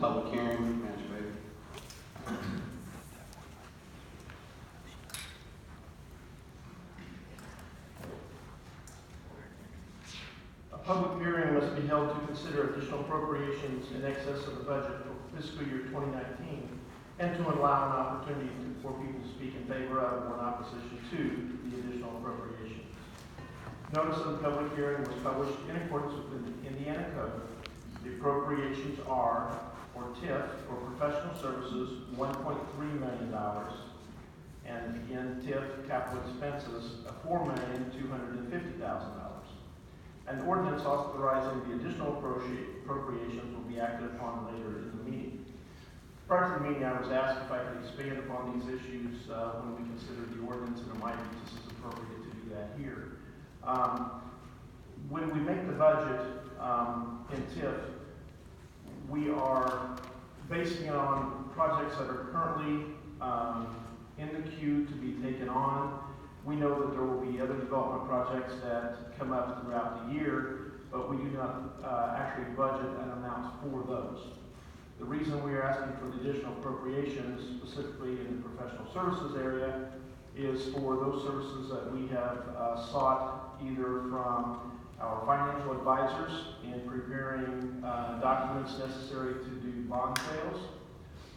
public hearing. Manager Bailey. A public hearing must be held to consider additional appropriations in excess of the budget for fiscal year 2019 and to allow an opportunity for people to speak in favor of or in opposition to the additional appropriations. Notice of the public hearing was published in accordance with the Indiana Code. The appropriations are, for TIF, for professional services, $1.3 million, and again, TIF capital expenses, $4,250,000. An ordinance authorizing the additional appropriations will be acted upon later in the meeting. Prior to the meeting, I was asked if I could expand upon these issues when we consider the ordinance, and it might be just as appropriate to do that here. When we make the budget in TIF, we are basing it on projects that are currently in the queue to be taken on. We know that there will be other development projects that come up throughout the year, but we do not actually budget an amount for those. The reason we are asking for the additional appropriations, specifically in the professional services area, is for those services that we have sought either from our financial advisors in preparing documents necessary to do bond sales,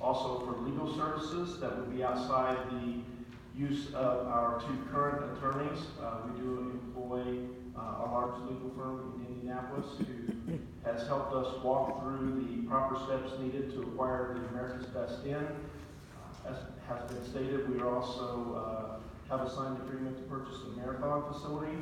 also for legal services that would be outside the use of our two current attorneys. We do employ a large legal firm in Indianapolis who has helped us walk through the proper steps needed to acquire the America's Best Inn. As has been stated, we also have a signed agreement to purchase the Marathon facility.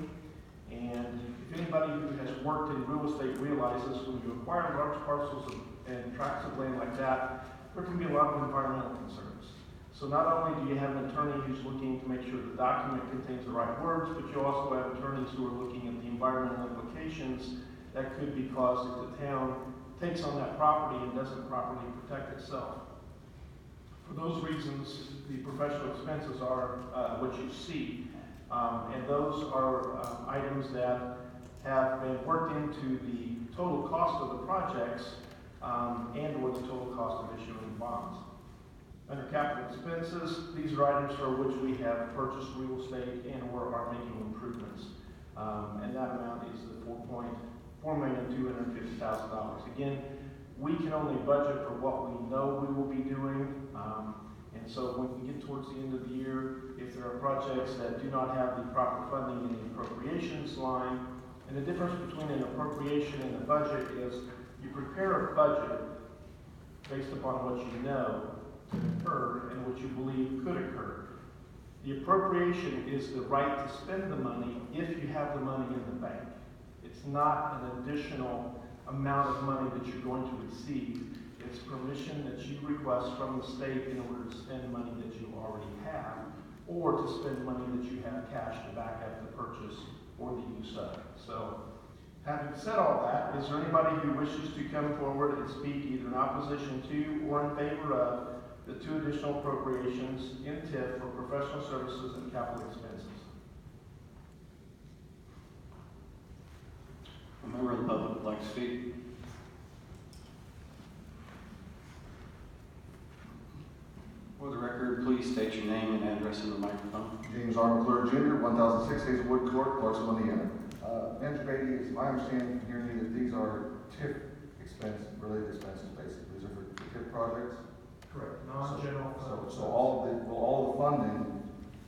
And if anybody who has worked in real estate realizes when you acquire large parcels and tracts of land like that, there can be a lot of environmental concerns. So not only do you have an attorney who's looking to make sure the document contains the right words, but you also have attorneys who are looking at the environmental implications that could be caused if the town takes on that property and doesn't properly protect itself. For those reasons, the professional expenses are what you see. And those are items that have been worked into the total cost of the projects and or the total cost of issuing bonds. Under capital expenses, these are items for which we have purchased real estate and or are making improvements. And that amount is the $4,250,000. Again, we can only budget for what we know we will be doing. And so when we get towards the end of the year, if there are projects that do not have the proper funding in the appropriations line, and the difference between an appropriation and a budget is you prepare a budget based upon what you know to occur and what you believe could occur. The appropriation is the right to spend the money if you have the money in the bank. It's not an additional amount of money that you're going to receive. It's permission that you request from the state in order to spend money that you already have, or to spend money that you have cash to back up the purchase or the use of it. So, having said all that, is there anybody who wishes to come forward and speak either in opposition to or in favor of the two additional appropriations in TIF for professional services and capital expenses? A member of the public would like to speak. For the record, please state your name and address in the microphone. James R. McClure Jr., 1006 Hazelwood Court, Clarksville, Indiana. Manager Beatty, it's my understanding from hearing you that these are TIF related expenses, basically. These are for TIF projects? Correct. Non-general fund. So all the funding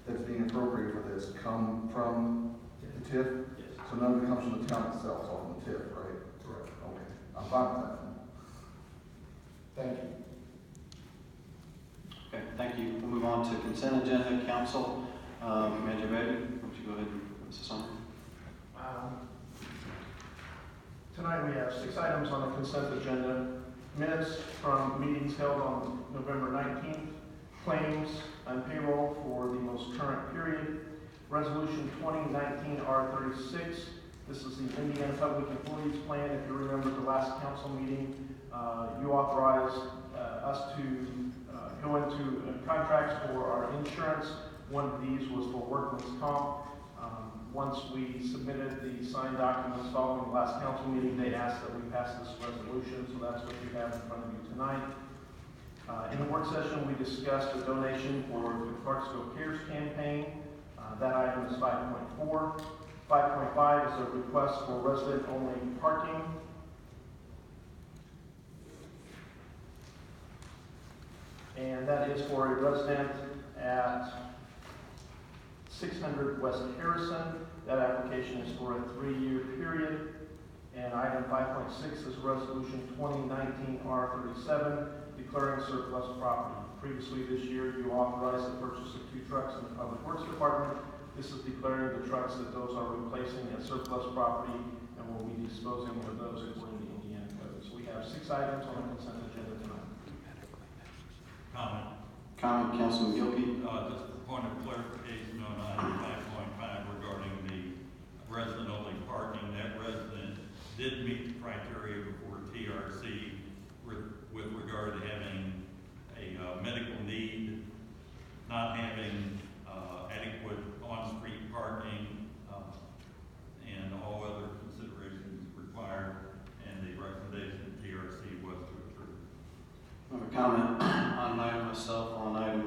that's being appropriated for this come from the TIF? Yes. So none of it comes from the town itself, it's all from the TIF, right? Correct. Okay. I'm fine with that. Thank you. Okay, thank you. We'll move on to consent agenda. Council, Manager Bailey, why don't you go ahead and give us a summary? Tonight we have 6 items on the consent agenda. Minutes from meetings held on November 19th, claims and payroll for the most current period, Resolution 2019 R36. This is the Indiana Public Employees Plan. If you remember the last council meeting, you authorized us to go into contracts for our insurance. One of these was for workman's comp. Once we submitted the signed documents following the last council meeting, they asked that we pass this resolution, so that's what you have in front of you tonight. In the work session, we discussed a donation for the Clarksville Cares campaign. That item is 5.4. 5.5 is a request for resident-only parking. And that is for a resident at 600 West Harrison. That application is for a 3-year period. And item 5.6 is resolution 2019 R37, declaring surplus property. Previously this year, you authorized the purchase of 2 trucks in the Public Works Department. This is declaring the trucks that those are replacing as surplus property, and we'll be disposing of those according to Indiana code. So we have 6 items on the consent agenda tonight. Comment, Councilman Gilkey. Just a point of clarification on item 5.5 regarding the resident-only parking. That resident did meet the criteria before TRC with regard to having a medical need, not having adequate on-street parking, and all other considerations required, and the recommendation of TRC was to approve. I have a comment on item myself on item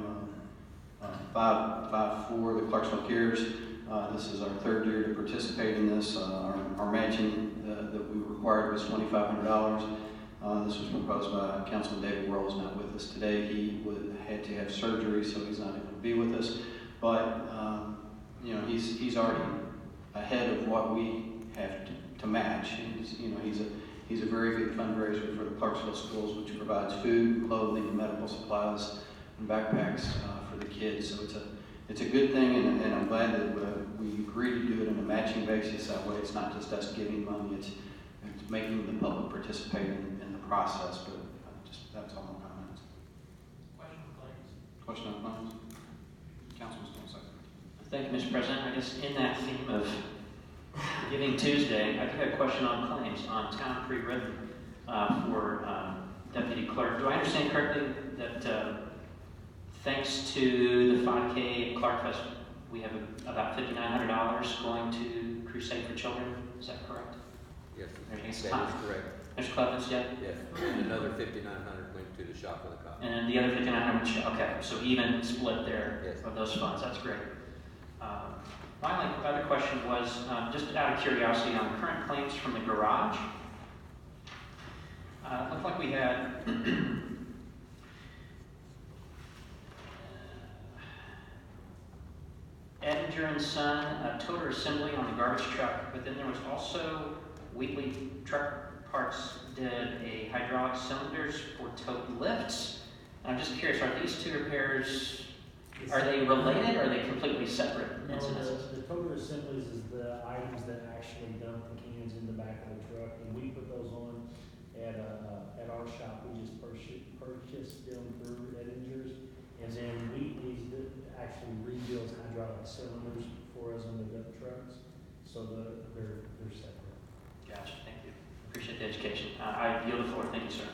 5.4, the Clarksville Cares. This is our 3rd year to participate in this. Our matching that we required was $2,500. This was proposed by Councilman David Worrell's not with us today. He had to have surgery, so he's not able to be with us. But you know, he's already ahead of what we have to match. He's a very good fundraiser for the Clarksville schools, which provides food, clothing, medical supplies, and backpacks for the kids. So it's a good thing, and I'm glad that we agree to do it on a matching basis. That way, it's not just us giving money; it's making the public participate in the process. But that's all my comments. Question on claims. Councilman Stone. Thank you, Mr. President. I guess in that theme of Giving Tuesday, I do have a question on claims on town pre-written for Deputy Clerk. Do I understand correctly that thanks to the 5K at Clarkfest, we have about $5,900 going to Crusade for Children? Is that correct? Yes, Everything's that fine. is correct. Mr. Clevens, yet? Yes, and another 5,900 went to the shop for the cop. And then the other 5,900, okay, so even split there Yes. of those funds. That's great. My only other question was, just out of curiosity, on current claims from the garage. It looked like we had Edinger and Son, toter assembly on the garbage truck, but then there was also Wheatley Truck Parts did a hydraulic cylinders for tote lifts. And I'm just curious, are these 2 repairs, are they related or are they completely separate No, incidents? the toter assemblies is the items that actually dump the cans in the back of the truck, and we put those on at our shop. We just purchased them through Edinger's, and then Wheatley's that actually rebuilds hydraulic cylinders for us on the dump trucks, so they're separate. Gotcha, thank you. Appreciate the education. I yield the floor. Thank you, sir.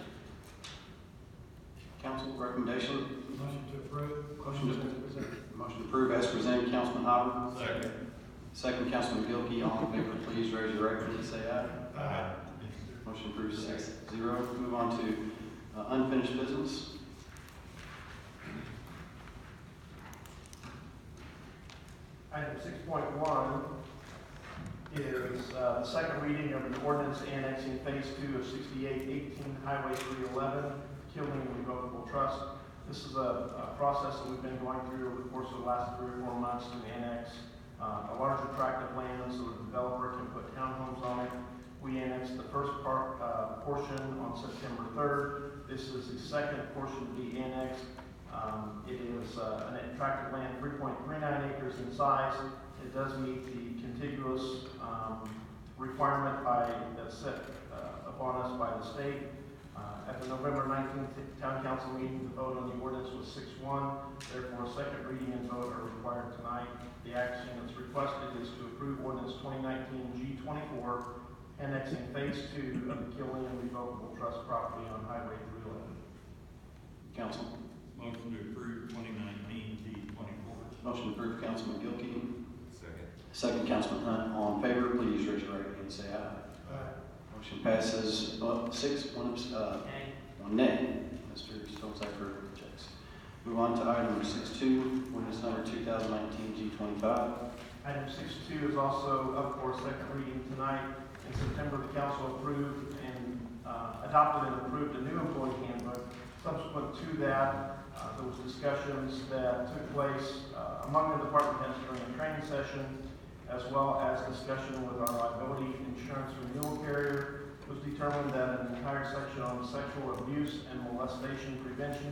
Council recommendation. Motion to approve. Motion to approve as presented. Councilman Hopper. Second. Second, Councilman Gilkey. All in favor, please raise your right hand and say aye. Aye. Motion approved 6-0. Move on to unfinished business. Item 6.1 is the second reading of the ordinance annexing Phase 2 of 6818 Highway 311, Killing Revocable Trust. This is a process that we've been going through over the course of the last 3 or 4 months to annex a larger tract of land so the developer can put townhomes on it. We annexed the first portion on September 3rd. This is the second portion to be annexed. It is a tract of land 3.39 acres in size. It does meet the contiguous requirement that's set upon us by the state. At the November 19th Town Council meeting, the vote on the ordinance was 6-1. Therefore, a second reading and vote are required tonight. The action that's requested is to approve ordinance 2019 G24, annexing Phase 2 of the Killeen Revocable Trust property on Highway 311. Council. Motion to approve 2019 G24. Motion approved, Councilman Gilkey. Second. Second, Councilman Hunt. All in favor, please raise your right hand and say aye. Motion passes 6, 1 nay. Mr. Stonecipher objects. Move on to item 6.2, ordinance number 2019 G25. Item 6.2 is also up for second reading tonight. In September, the council approved and adopted and approved a new employee handbook. Subsequent to that, there was discussions that took place among the department heads during a training session, as well as discussion with our liability insurance renewal carrier. It was determined that an entire section on sexual abuse and molestation prevention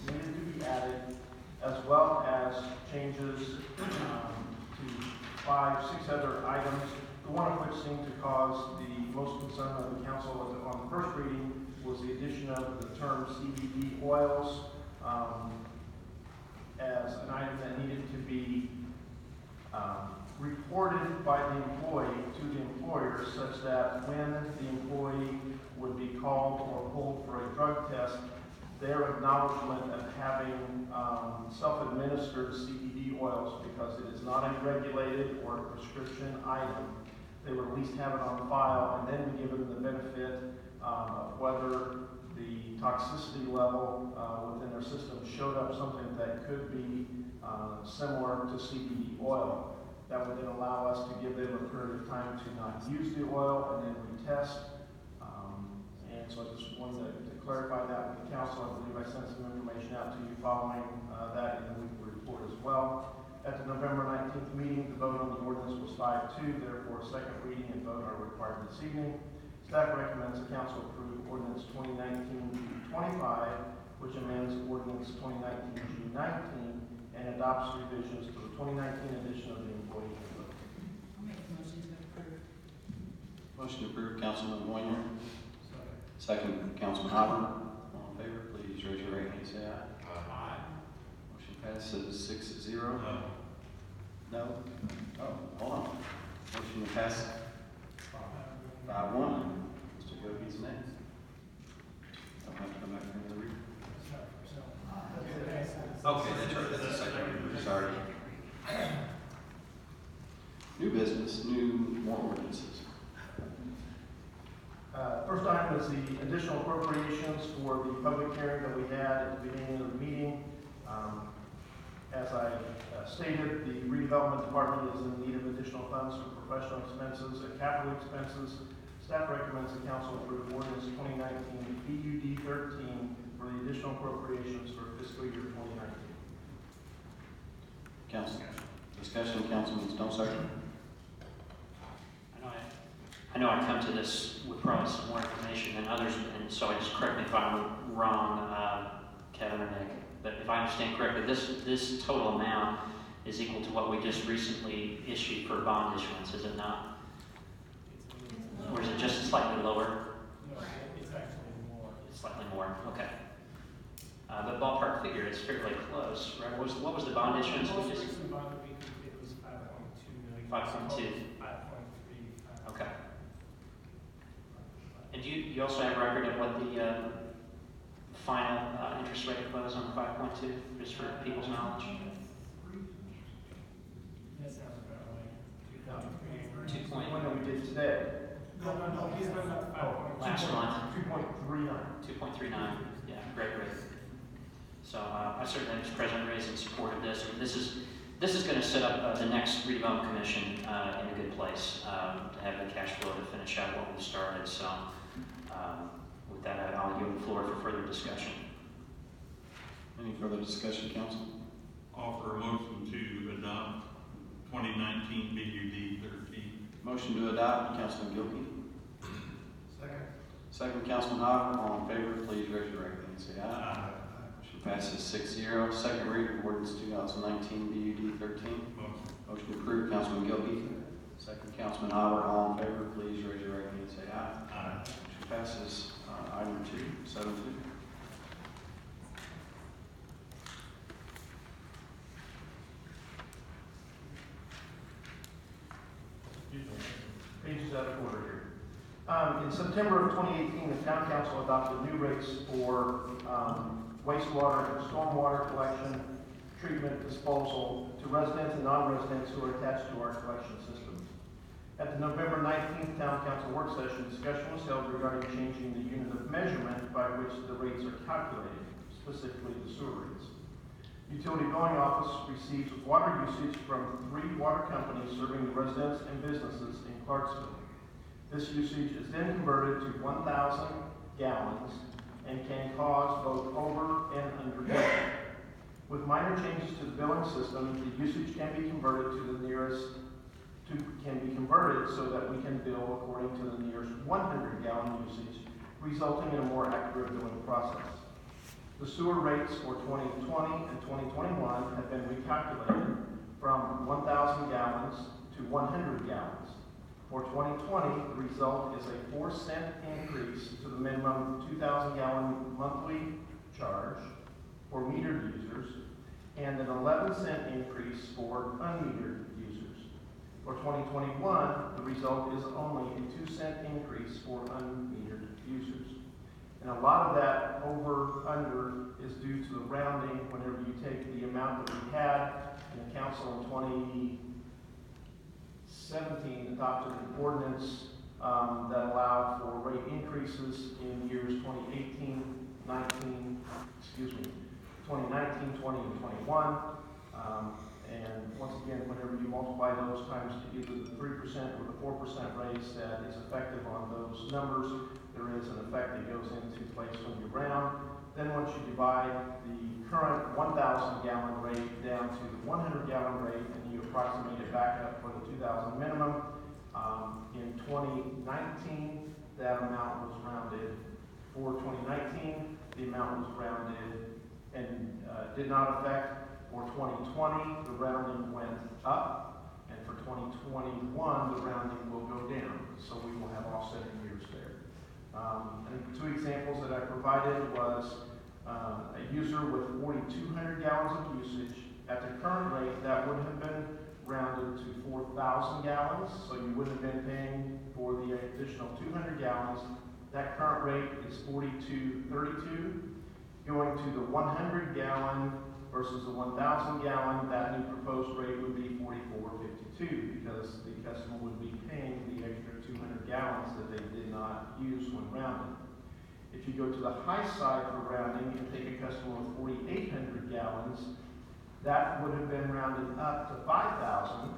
needed to be added, as well as changes to 5, 6 other items, the one of which seemed to cause the most concern of the council on the first reading was the addition of the term CBD oils as an item that needed to be reported by the employee to the employer, such that when the employee would be called or pulled for a drug test, their acknowledgement of having self-administered CBD oils, because it is not a regulated or a prescription item, they would at least have it on file and then be given the benefit of whether the toxicity level within their system showed up something that could be similar to CBD oil. That would then allow us to give them a period of time to not use the oil and then retest. And so I just wanted to clarify that with the council. I believe I sent some information out to you following that in the weekly report as well. At the November 19th meeting, the vote on the ordinance was 5-2. Therefore, second reading and vote are required this evening. Staff recommends the council approve ordinance 2019-25, which amends ordinance 2019-19 and adopts revisions to the 2019 edition of the employee handbook. I'll make a motion to approve. Motion approved, Councilman Moyer. Second, Councilman Hopper. All in favor, please raise your right hand and say aye. Aye. Motion passes 6-0. No. No? Oh, hold on. Motion passes 5-1. Mr. Gopi's next. Don't have to come back for another reading. Okay, that's right, that's the second reading. Sorry. New business, more ordinances. First item is the additional appropriations for the public hearing that we had at the beginning of the meeting. As I stated, the redevelopment department is in need of additional funds for professional expenses and capital expenses. Staff recommends the council approve ordinance 2019 BUD 13 for the additional appropriations for fiscal year 2019. Council. Discussion, Councilman Stonecipher. I know I come to this with probably some more information than others, and so I just correct me if I'm wrong, Kevin or Nick. But if I understand correctly, this total amount is equal to what we just recently issued for bond issuance, is it not? Or is it just slightly lower? It's actually more. It's slightly more, okay. But ballpark figure, it's fairly close, right? What was the bond issuance? The most We just, recent bond that we completed was 5.2 million. 5.2. 5.3. okay. And you also have a record of what the final interest rate was on the 5.2, just for people's knowledge? That sounds about right. 2 point. One that we did today. No, he's been up 5.2. Last month. 2.39. 2.39, yeah, great rate. So I certainly was present, raised in support of this. This is going to set up the next redevelopment commission in a good place to have the cash flow to finish out what we've started. So with that, I'll yield the floor for further discussion. Any further discussion, Council? Offer a motion to adopt 2019 BUD 13. Motion to adopt, Councilman Gilkey. Second. Second, Councilman Hopper. All in favor, please raise your right hand and say aye. Motion passes 6-0. Second reading of ordinance 2019 BUD 13. Motion approved, Councilman Gilkey. Second, Councilman Hopper. All in favor, please raise your right hand and say aye. Aye. Motion passes item 2, 7-2. Pages out of order here. In September of 2018, the town council adopted new rates for wastewater and stormwater collection, treatment disposal to residents and non-residents who are attached to our collection systems. At the November 19th Town Council work session, discussion was held regarding changing the unit of measurement by which the rates are calculated, specifically the sewer rates. Utility Billing Office receives water usage from 3 water companies serving the residents and businesses in Clarksville. This usage is then converted to 1,000 gallons and can cause both over and under billing. With minor changes to the billing system, the usage can be converted so that we can bill according to the nearest 100-gallon usage, resulting in a more accurate billing process. The sewer rates for 2020 and 2021 have been recalculated from 1,000 gallons to 100 gallons. For 2020, the result is a 4-cent increase to the minimum 2,000-gallon monthly charge for metered users and an 11-cent increase for unmetered users. For 2021, the result is only a 2-cent increase for unmetered users. And a lot of that over-under is due to the rounding whenever you take the amount that we had, and the council in 2017 adopted an ordinance that allowed for rate increases in years 2018, 2019, 20, and 21. And once again, whenever you multiply those times either the 3% or the 4% raise that is effective on those numbers, there is an effect that goes into place when you round. Then once you divide the current 1,000-gallon rate down to the 100-gallon rate and you approximate it back up for the 2,000 minimum, in 2019, that amount was rounded. For 2019, the amount was rounded and did not affect. For 2020, the rounding went up, and for 2021, the rounding will go down. So we will have offsetting years there. And 2 examples that I provided was a user with 4,200 gallons of usage. At the current rate, that would have been rounded to 4,000 gallons, so you would have been paying for the additional 200 gallons. That current rate is 42.32. Going to the 100-gallon versus the 1,000-gallon, that new proposed rate would be 44.52 because the customer would be paying the extra 200 gallons that they did not use when rounding. If you go to the high side for rounding and take a customer with 4,800 gallons, that would have been rounded up to 5,000.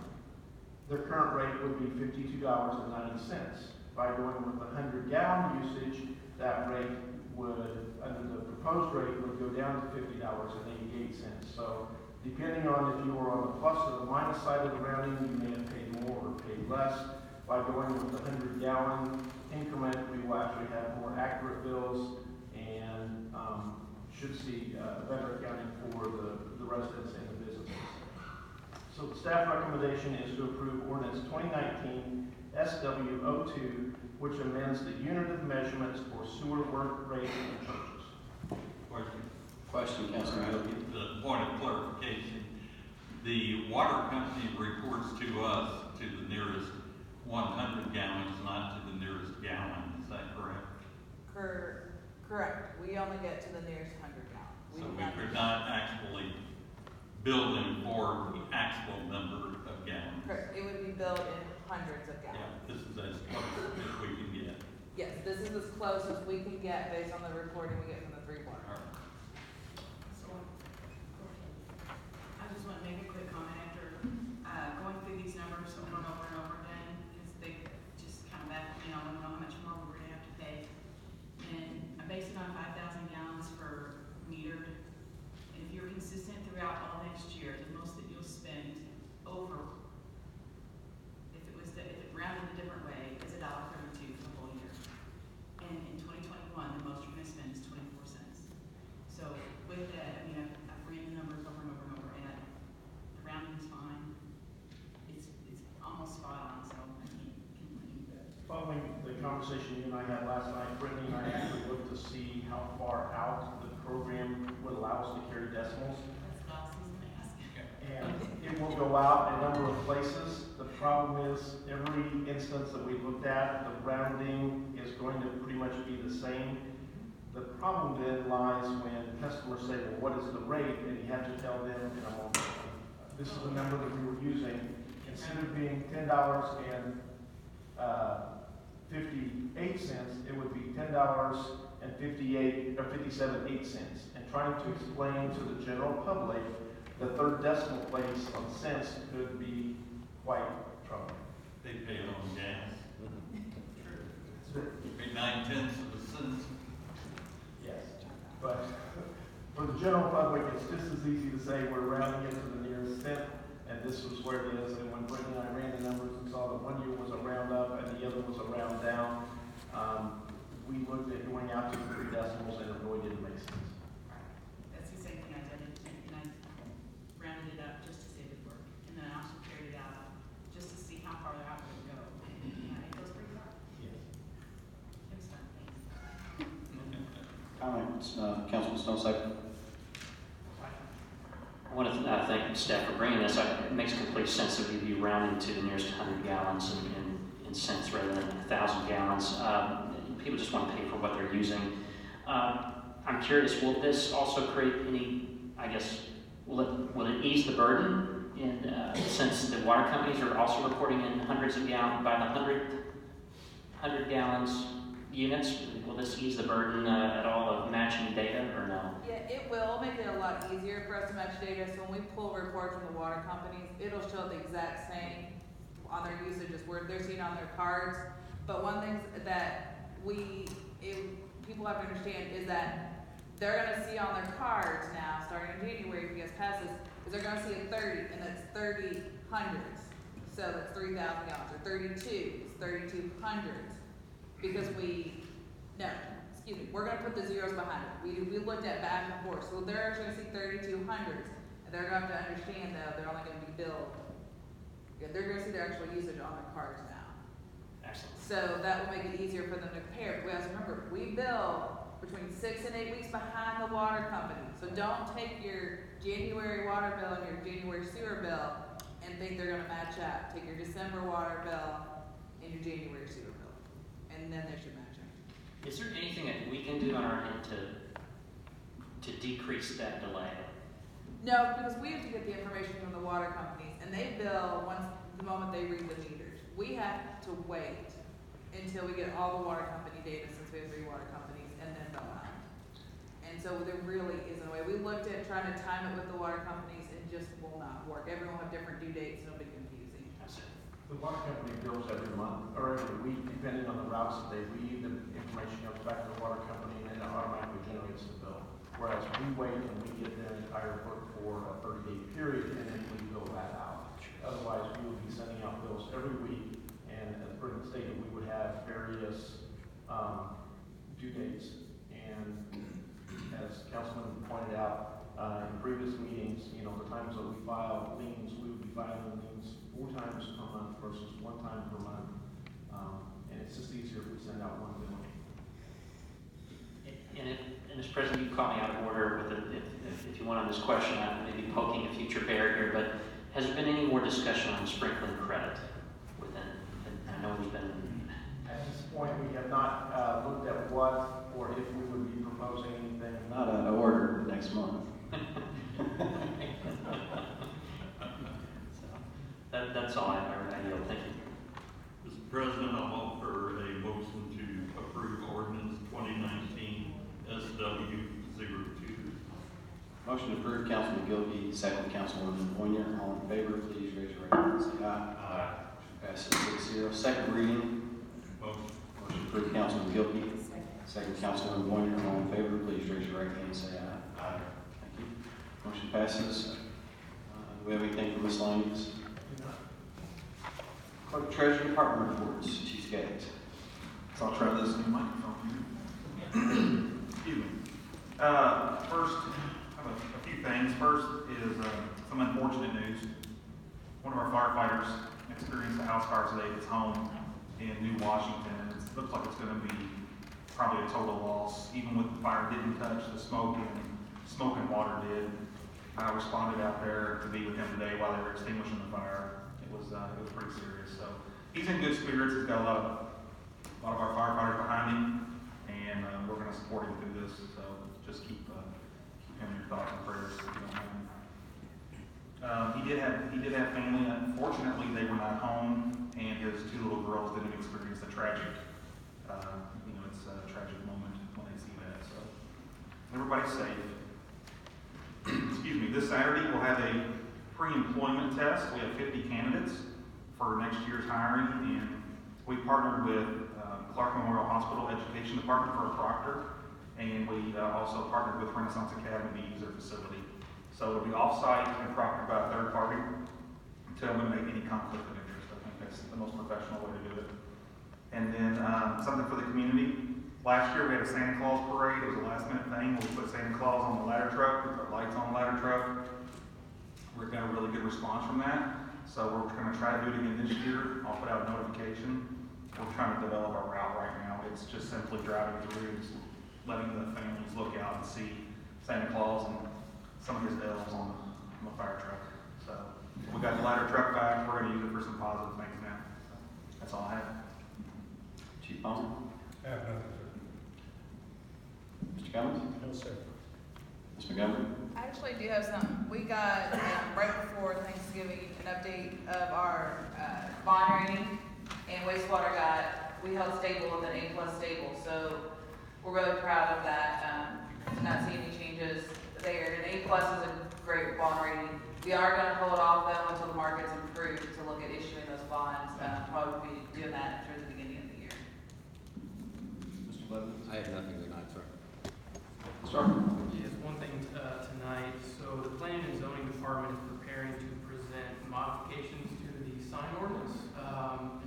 Their current rate would be $52.90. By going with the 100-gallon usage, that rate would, under the proposed rate, would go down to $50.88. So depending on if you were on the plus or the minus side of the rounding, you may have paid more or paid less. By going with the 100-gallon increment, we will actually have more accurate bills and should see better accounting for the residents and the businesses. So the staff recommendation is to approve ordinance 2019 SW02, which amends the unit of measurements for sewer work rate and charges. Question, Councilman Gilkey. The point of clarification, the water company reports to us to the nearest 100 gallons, not to the nearest gallon. Is that correct? Correct. We only get to the nearest 100 gallons. So we could not actually bill them for the actual number of gallons. Correct. It would be billed in hundreds of gallons. Yeah, this is as close as we can get. Yes, this is as close as we can get based on the reporting we get from the 3 water. All right. So, I just want to make a quick comment after going through these numbers over and over and over again, because they just kind of baffle me. I want to know how much more we're going to have to pay. And I base it on 5,000 gallons for metered. And if you're consistent throughout all next year, the most that you'll spend over, if it rounded a different way, is $1.32 for the whole year. And in 2021, the most you're going to spend is 24 cents. So with that, I mean, I've ran the numbers over and over and over, and the rounding's fine. It's almost spot on, so I can't complain. Following the conversation you and I had last night, Brittany and I actually looked to see how far out the program would allow us to carry decimals. That's what I was going to ask. And it will go out a number of places. The problem is, every instance that we looked at, the rounding is going to pretty much be the same. The problem then lies when customers say, well, what is the rate? And you have to tell them, you know, this is the number that we were using. Instead of being $10.58, it would be $10.57.8. And trying to explain to the general public the third decimal place on cents could be quite troubling. They pay it on gas. True. Pay 9/10 of a cent. Yes, but for the general public, it's just as easy to say we're rounding it to the nearest cent, and this was where it is. And when Brittany and I ran the numbers and saw that one year was a round up and the other was a round down, we looked at going out to the 3 decimals, and it really didn't make sense. That's the same thing I did, and I rounded it up just to see if it worked. And then I also carried it out just to see how far out it would go. And it goes pretty far. Yes. It was fun, thanks. Comments, Councilman Stone, second. I want to thank staff for bringing this up. It makes complete sense that we'd be rounding to the nearest 100 gallons in cents rather than 1,000 gallons. People just want to pay for what they're using. I'm curious, will this also create any, I guess, will it ease the burden since the water companies are also reporting in hundreds of gallons, by the 100 gallons units? Will this ease the burden at all of matching data or no? Yeah, it will make it a lot easier for us to match data. So when we pull reports from the water companies, it'll show the exact same on their usage as where they're seeing on their cards. But one thing that people have to understand is that they're going to see on their cards now, starting in January, if you guys pass this, is they're going to see a 30, and that's 30 hundreds. So that's 3,000 gallons, or 32, it's 32 hundreds. Because we're going to put the zeros behind it. We looked at back and forth. So they're actually going to see 32 hundreds, and they're going to have to understand, though, they're only going to be billed. Yeah, they're going to see their actual usage on their cards now. Excellent. So that will make it easier for them to compare. We have to remember, we bill between 6 and 8 weeks behind the water company. So don't take your January water bill and your January sewer bill and think they're gonna match up. Take your December water bill and your January sewer bill, and then they should match up. Is there anything that we can do on our end to decrease that delay? No, because we have to get the information from the water companies, and they bill the moment they read the meters. We have to wait until we get all the water company data, since we have 3 water companies, and then bill out. And so there really isn't a way. We looked at trying to time it with the water companies, and just will not work. Everyone will have different due dates, and it'll be confusing. The water company bills every month, or every week, depending on the routes that they read. The information comes back to the water company, and then it automatically generates the bill. Whereas we wait and we get their entire book for a 30-day period, and then we bill that out. Otherwise, we would be sending out bills every week, and as Brendan stated, we would have various due dates. And as Councilman pointed out in previous meetings, the times that we file liens, we would be filing liens 4 times per month versus 1 time per month. And it's just easier if we send out one bill. And Mr. President, you caught me out of order with if you want on this question, I may be poking a future bear here, but has there been any more discussion on sprinkling credit within? I know we've been. At this point, we have not looked at what or if we would be proposing anything. Not an order next month. So that's all I yield. Thank you. Mr. President, I'll offer a motion to approve ordinance 2019 SW02. Motion to approve, Councilman Gilkey, second, Councilwoman Boyer. All in favor, please raise your right hand and say aye. Aye. Passes 6-0. Second reading. Motion. Motion to approve, Councilman Gilkey, second, Councilwoman Boyer. All in favor, please raise your right hand and say aye. Aye. Thank you. Motion passes. Do we have anything from miscellaneous? Clerk Treasurer Department reports. Chief Gates. So I'll try this new microphone here. Excuse me. First, I have a few things. First is some unfortunate news. One of our firefighters experienced a house fire today at his home in New Washington, and it looks like it's going to be probably a total loss. Even with the fire didn't touch, the smoke and water did. I responded out there to be with him today while they were extinguishing the fire. It was pretty serious. So he's in good spirits. He's got a lot of our firefighters behind him, and we're going to support him through this. So just keep thoughts and prayers. If you don't mind. He did have family. Unfortunately, they were not home, and his two little girls didn't experience the tragic. It's a tragic moment when they see that. So everybody's safe. Excuse me. This Saturday we'll have a pre-employment test. We have 50 candidates for next year's hiring, and we partnered with Clark Memorial Hospital Education Department for a proctor, and we also partnered with Renaissance Academy to use their facility. So it'll be off-site and proctored by a third party to eliminate any conflict of interest. I think that's the most professional way to do it. And then something for the community. Last year we had a Santa Claus parade. It was a last-minute thing. We put Santa Claus on the ladder truck. We put lights on the ladder truck. We got a really good response from that. So we're going to try to do it again this year. I'll put out a notification. We're trying to develop our route right now. It's just simply driving through, just letting the families look out and see Santa Claus and some of his elves on the fire truck. So we got the ladder truck back. We're going to use it for some positive things now. That's all I have. Chief Palmer? I have nothing, sir. Mr. Cummings? No, sir. Ms. Montgomery? I actually do have some. We got, right before Thanksgiving, an update of our bond rating, and wastewater we held stable with an A+ stable, so we're really proud of that. Not seeing any changes there. An A+ is a great bond rating. We are going to hold off though until the markets improve to look at issuing those bonds. Probably be doing that through the beginning of the year. Mr. Blevins? I have nothing tonight, sir. Sir? Yes, one thing tonight. So the Planning and Zoning Department is preparing to present modifications to the sign ordinance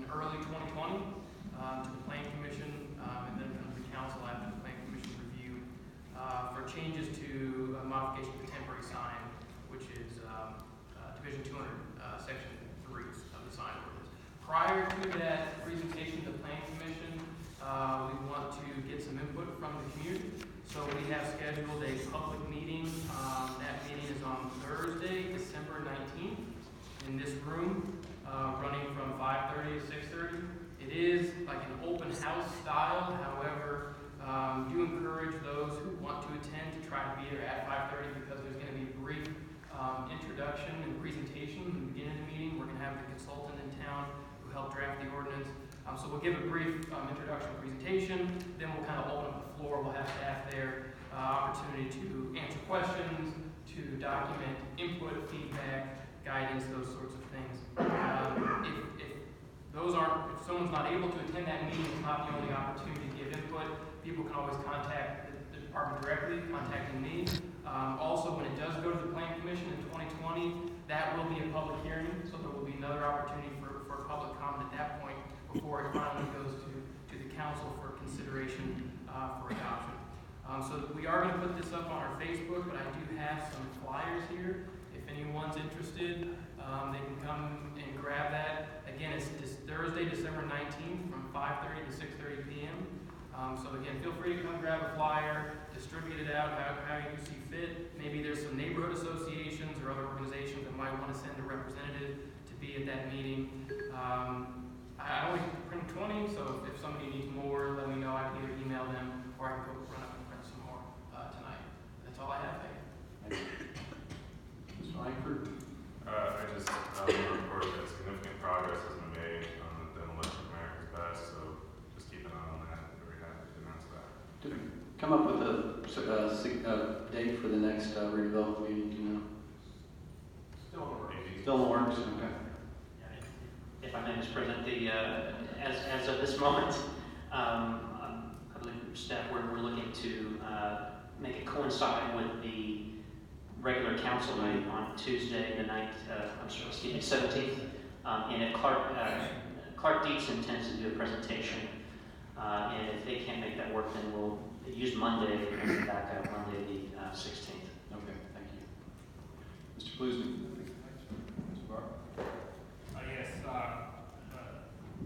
in early 2020 to the Planning Commission and then to the Council after the Planning Commission review for changes to modification of the temporary sign, which is Division 200, Section 3 of the sign ordinance. Prior to that presentation to the Planning Commission, we want to get some input from the community. So we have scheduled a public meeting. That meeting is on Thursday, December 19th, in this room, running from 5:30 to 6:30. It is like an open house style. However, do encourage those who want to attend to try to be there at 5:30 because there's going to be a brief introduction and presentation in the beginning of the meeting. We're going to have the consultant in town who helped draft the ordinance. So we'll give a brief introduction presentation, then we'll kind of open up the floor. We'll have staff there, opportunity to answer questions, to document input, feedback, guidance, those sorts of things. If someone's not able to attend that meeting, it's not the only opportunity to give input. People can always contact the department directly, contacting me. Also, when it does go to the Planning Commission in 2020, that will be a public hearing, so there will be another opportunity for public comment at that point before it finally goes to the council for consideration for adoption. So we are going to put this up on our Facebook, but I do have some flyers here. If anyone's interested, they can come and grab that. Again, it's Thursday, December 19th from 5:30 to 6:30 p.m. So again, feel free to come grab a flyer, distribute it out how you see fit. Maybe there's some neighborhood associations or other organizations that might want to send a representative to be at that meeting. I only print 20, so if somebody needs more, let me know. I can either email them or I can go run up and print some more tonight. That's all I have. Thank you. Mr. Langford? I just want to report that significant progress has been made on the demolition of America's Best, so just keep an eye on that. Very happy to announce that. Did we come up with a date for the next redevelopment meeting, do you know? Still in the works? Okay. If I may, Mr. President, as of this moment, I believe staff, we're looking to make it coincide with the regular council meeting on Tuesday, the 17th. And if Clark Dietz intends to do a presentation, and if they can't make that work, then we'll use Monday and back up Monday the 16th. Okay, thank you. Mr. Bluesman? Mr. Barr? Yes,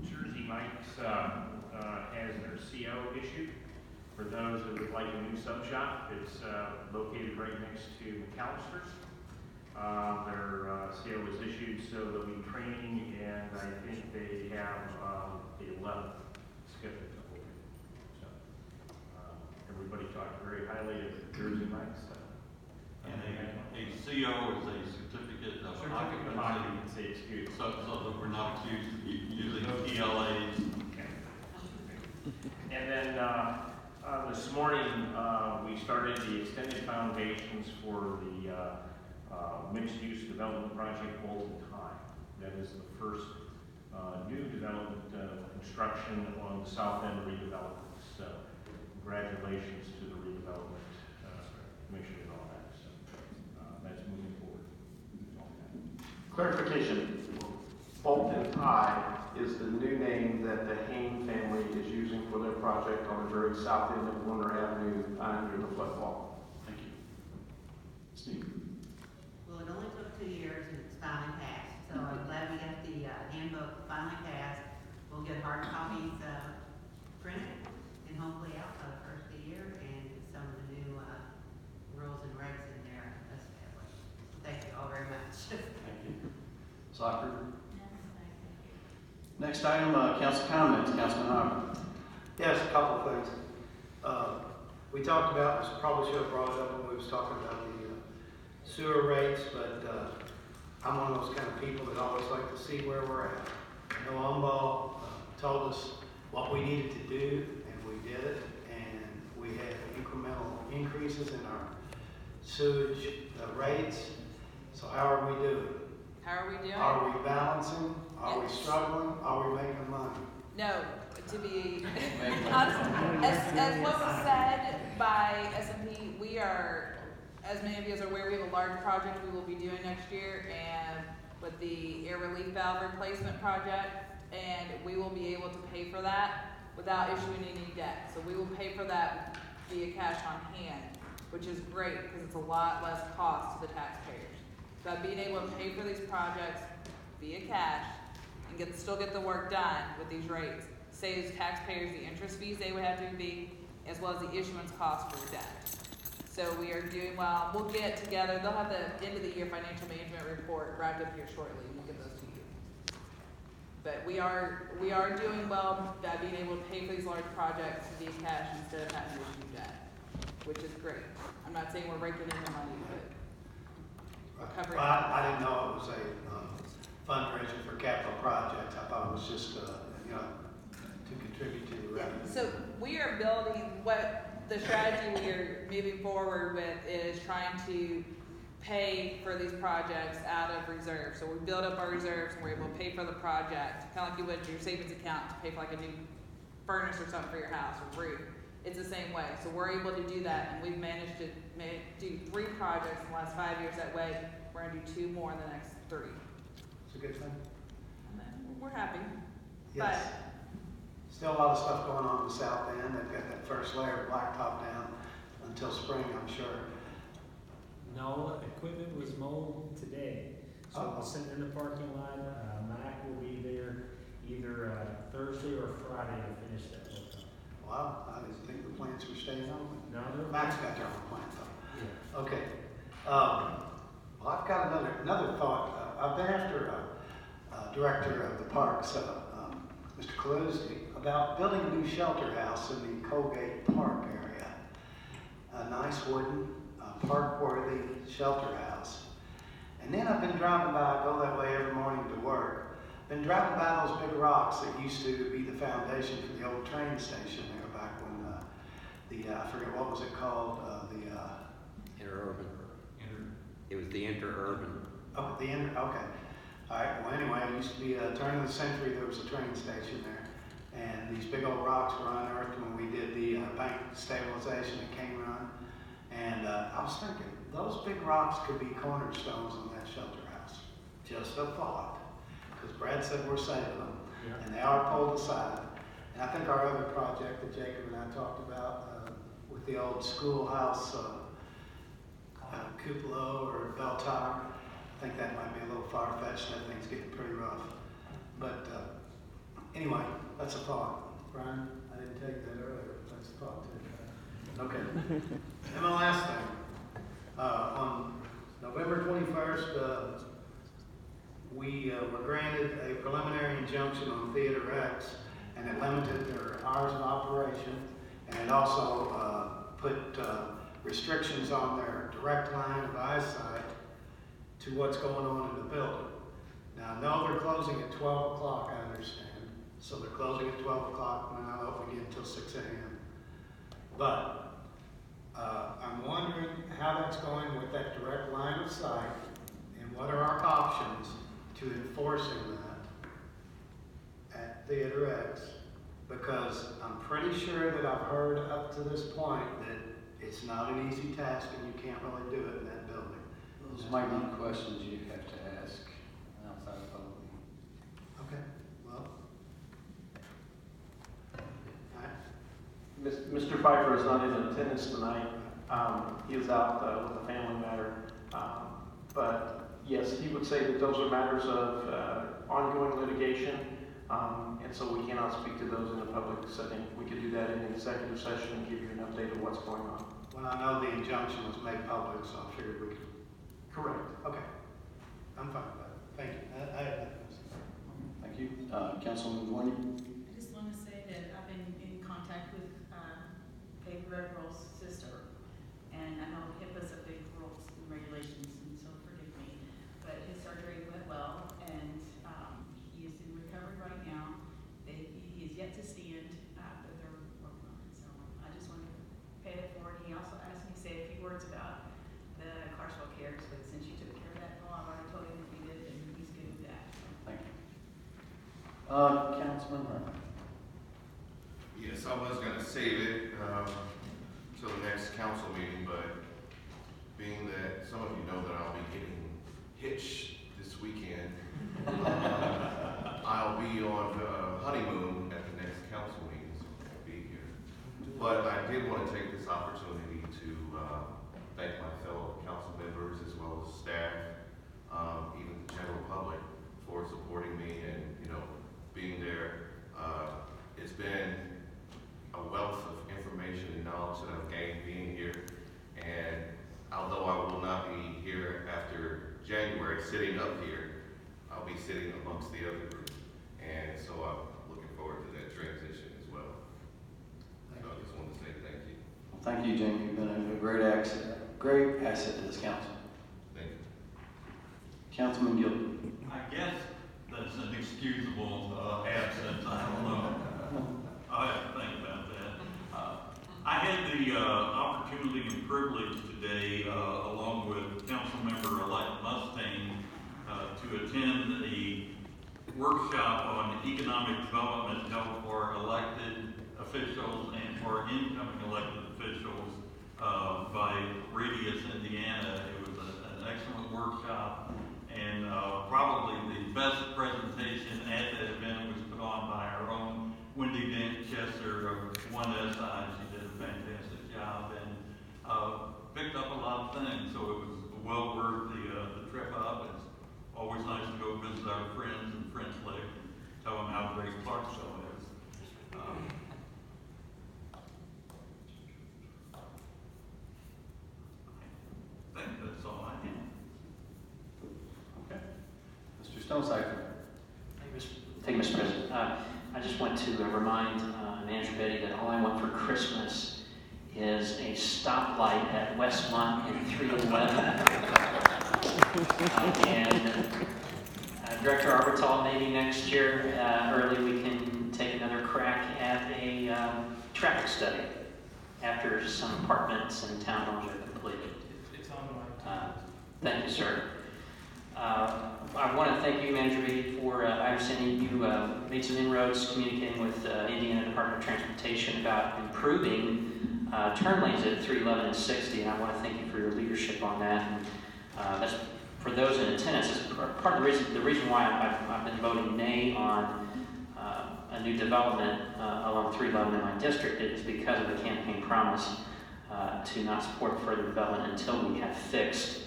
Jersey Mike's has their CO issued. For those that would like a new sub shop, it's located right next to McAllister's. Their CO is issued, so there'll be training, and I think they have the 11th scheduled to open. So everybody talked very highly of Jersey Mike's. Yeah, CO is a certificate of Certificate of occupancy, excuse me. so that we're not accused of using PLAs. And then, this morning, we started the extended foundations for the, mixed-use development project Bolton High. That is the first, new development, construction on the south end redevelopment. So, congratulations to the redevelopment, commission and all that. So, that's moving forward. Clarification, Bolton High is the new name that the Hain family is using for their project on the very south end of Warner Avenue under the flood wall. Thank you. Steve? Well, it only took 2 years and it's finally passed, so I'm glad we got the handbook finally passed. We'll get hard copies printed and hopefully out by the first of the year, and some of the new rules and regs in there established. Thank you all very much. Thank you. Soccer? Next item, council comments. Councilman Harper. Yes, a couple of things. We talked about, this probably should have brought it up when we was talking about the sewer rates, but I'm one of those kind of people that always like to see where we're at. I know Umball told us what we needed to do, and we did it, and we had incremental increases in our sewage rates. So how are we doing? How are we doing? Are we balancing? Are we Yes. struggling? Are we making money? No, to be honest, as what was said by S&P, we are, as many of you are aware, we have a large project we will be doing next year, and with the air relief valve replacement project, and we will be able to pay for that without issuing any debt. So we will pay for that via cash on hand, which is great because it's a lot less cost to the taxpayers. So being able to pay for these projects via cash and still get the work done with these rates saves taxpayers the interest fees they would have to be, as well as the issuance costs for debt. So we are doing well. We'll get together. They'll have the end of the year financial management report wrapped up here shortly, and we'll get those to you. But we are doing well by being able to pay for these large projects via cash instead of having to issue debt, which is great. I'm not saying we're raking in the money, but we're covering. Well, I didn't know it was a fundraiser for capital projects. I thought it was just, to contribute to the revenue. So we are building, what the strategy we are moving forward with is trying to pay for these projects out of reserves. So we build up our reserves and we're able to pay for the project, kind of like you would your savings account to pay for like a new furnace or something for your house or roof. It's the same way. So we're able to do that, and we've managed to do 3 projects in the last 5 years that way. We're going to do 2 more in the next 3. It's a good thing. And then we're happy. Yes. Still a lot of stuff going on in the south end. They've got that first layer of blacktop down until spring, I'm sure. No, equipment was mowed today. So I'll send in the parking lot. Mac will be there either Thursday or Friday to finish that work up. Wow, I didn't think the plants were staying open. No, they're Mac's got their own plant though. Yeah. Okay. Well, I've got another thought. I've been after director of the parks, Mr. Kaluzny, about building a new shelter house in the Colgate Park area. A nice wooden, park-worthy shelter house. And then I've been driving by, I go that way every morning to work. Been driving by those big rocks that used to be the foundation for the old train station there back when I forget what was it called, Interurban. It was the interurban. Oh, okay. All right, well anyway, it used to be a turn of the century, there was a train station there. And these big old rocks were unearthed when we did the bank stabilization at King Run. And I was thinking, those big rocks could be cornerstones on that shelter house. Just a thought. Because Brad said we're saving them. Yeah. And they are pulled aside. And I think our other project that Jacob and I talked about with the old schoolhouse cupola or bell tower, I think that might be a little far-fetched. That thing's getting pretty rough. But anyway, that's a thought. Brian, I didn't tell you that earlier. That's a thought too. Okay. And my last thing. On November 21st, we were granted a preliminary injunction on Theater X, and it limited their hours of operation, and it also put restrictions on their direct line of eyesight to what's going on in the building. Now, I know they're closing at 12 o'clock, I understand. So they're closing at 12 o'clock, and they're not opening until 6 a.m. But I'm wondering how that's going with that direct line of sight, and what are our options to enforcing that at Theater X? Because I'm pretty sure that I've heard up to this point that it's not an easy task and you can't really do it in that building. Those might be questions you have to ask outside of public meeting. Okay, well. All right. Mr. Pfeiffer is not in attendance tonight. He is out with a family matter. But yes, he would say that those are matters of ongoing litigation. And so we cannot speak to those in a public setting. We could do that in an executive session and give you an update of what's going on. Well, I know the injunction was made public, so I figured we could. Correct. Okay. I'm fine with that. Thank you. I have that. Thank you. Councilman Dwayne? I just want to say that I've been in contact with David Redroll's sister, and I know HIPAA's a big rules and regulations, and so forgive me, but his surgery went well, and he is in recovery right now. He is yet to see it, but they're working on it, so I just wanted to pay it forward. He also asked me to say a few words about the Clarksville Cares, but since you took care of that, well, I've already told him that you did, and he's good with that. So. Thank you. Councilman Hunt? Yes, I was going to save it till the next council meeting, but being that some of you know that I'll be getting hitched this weekend, I'll be on honeymoon at the next council meeting, so I won't be here. But I did want to take this opportunity to thank my fellow council members as well as staff, even the general public, for supporting me and, being there. It's been a wealth of information and knowledge that I've gained being here. And although I will not be here after January sitting up here, I'll be sitting amongst the other group. And so I'm looking forward to that transition as well. So I just wanted to say thank you. Well, thank you, Jamie. You've been a great asset to this council. Thank you. Councilman Gill? I guess that's an excusable absence, I don't know. I'll have to think about that. I had the opportunity and privilege today, along with Councilmember-elect Mustang, to attend a workshop on economic development held for elected officials and for incoming elected officials by Radius, Indiana. It was an excellent workshop, and probably the best presentation at that event was put on by our own Wendy Dent Chester of 1SI. She did a fantastic job and picked up a lot of things, so it was well worth the trip up. It's always nice to go visit our friends in French Lick and tell them how great Clarksville is. I think that's all I have. Okay. Mr. Stonecipher? Thank you, Mr. President. I just want to remind Manager Betty that all I want for Christmas is a stoplight at Westmont and 311. And Director Arbitol, maybe next year, early, we can take another crack at a traffic study after some apartments and townhomes are completed. It's on the way. Thank you, sir. I want to thank you, Manager Beatty, for, I understand you made some inroads communicating with Indiana Department of Transportation about improving turn lanes at 311 and 60, and I want to thank you for your leadership on that. And that's, for those in attendance, that's part of the reason why I've been voting nay on a new development along 311 in my district is because of the campaign promise to not support further development until we have fixed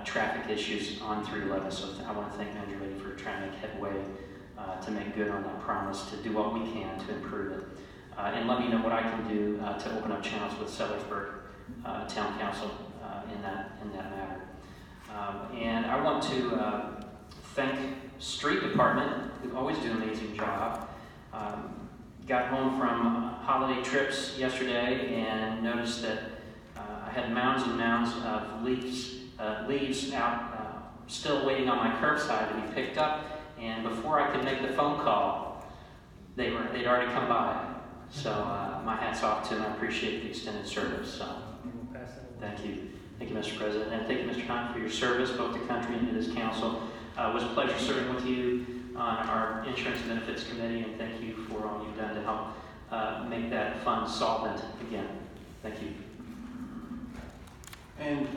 traffic issues on 311. So I want to thank Manager Beatty for trying to make headway to make good on that promise, to do what we can to improve it. And let me know what I can do to open up channels with Sellersburg Town Council in that matter. And I want to thank Street Department, who always do an amazing job. Got home from holiday trips yesterday and noticed that I had mounds and mounds of leaves out still waiting on my curbside to be picked up, and before I could make the phone call, they'd already come by. So my hat's off to them. I appreciate the extended service. So We'll pass that along. thank you. Thank you, Mr. President. And thank you, Mr. Hunt, for your service, both to country and to this council. It was a pleasure serving with you on our Insurance Benefits Committee, and thank you for all you've done to help make that fund solvent again. Thank you. And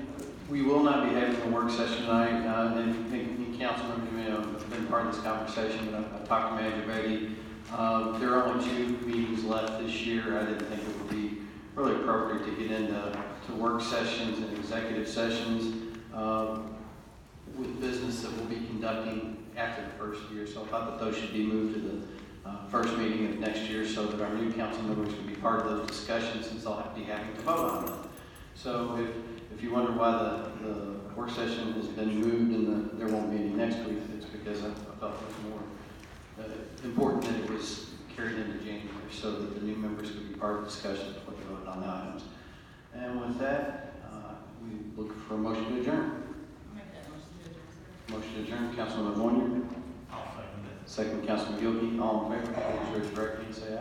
we will not be having a work session tonight, and council members, you may have been part of this conversation, but I've talked to Manager Beatty. There are only 2 meetings left this year. I didn't think it would be really appropriate to get into work sessions and executive sessions with business that we'll be conducting after the first year. So I thought that those should be moved to the first meeting of next year so that our new council members can be part of those discussions, since they'll be having to vote on them. So if you wonder why the work session has been moved and there won't be any next week, it's because I felt it was more important that it was carried into January so that the new members could be part of the discussions when they voted on the items. And with that, we look for a motion to adjourn. I'll make that motion to adjourn. Motion to adjourn, Councilman Bonner. I'll second that. Second, Councilman Gilkey. All in favor, please raise your right hand and say aye.